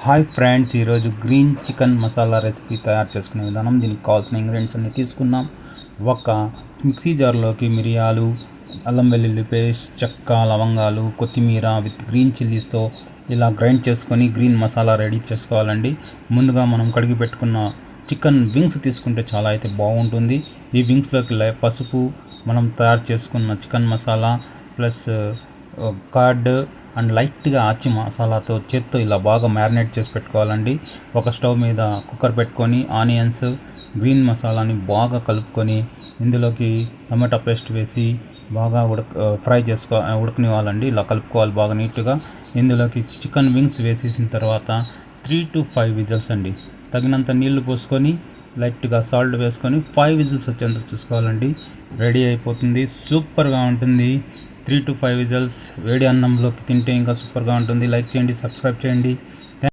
Hi friends, ఈరోజు green chicken masala recipe తయారు చేసుకునే విధానం. దీనికి కావాల్సిన ఇంగ్రీడియంట్స్ అన్ని తీసుకుందాం. ఒక మిక్సీ జార్లోకి మిరియాలు, అల్లం వెల్లుల్లి పేస్ట్, చెక్క, లవంగాలు, కొత్తిమీర విత్ గ్రీన్ చిల్లీస్తో ఇలా గ్రైండ్ చేసుకొని గ్రీన్ మసాలా రెడీ చేసుకోవాలండి. ముందుగా మనం కడిగి పెట్టుకున్న చికెన్ వింగ్స్ తీసుకుంటే చాలా అయితే బాగుంటుంది. ఈ వింగ్స్లోకి పసుపు, మనం తయారు చేసుకున్న chicken masala plus curd and లైట్గా ఆచి మసాలాతో చేత్తో ఇలా బాగా మ్యారినేట్ చేసి పెట్టుకోవాలండి. ఒక స్టవ్ మీద కుక్కర్ పెట్టుకొని ఆనియన్స్, గ్రీన్ మసాలాని బాగా కలుపుకొని ఇందులోకి టమాటా పేస్ట్ వేసి బాగా ఉడకనివ్వాలండి. ఇలా కలుపుకోవాలి బాగా నీట్గా. ఇందులోకి చికెన్ వింగ్స్ వేసేసిన తర్వాత 3 to 5 విజిల్స్ అండి, తగినంత నీళ్లు పోసుకొని లైట్గా సాల్ట్ వేసుకొని 5 విజిల్స్ వచ్చేంత చూసుకోవాలండి. రెడీ అయిపోతుంది. సూపర్గా ఉంటుంది. 3 to 5 విజిల్స్ వేడి అన్నంలోకి తింటే ఇంకా సూపర్గా ఉంటుంది. లైక్ చేయండి, సబ్స్క్రైబ్ చేయండి.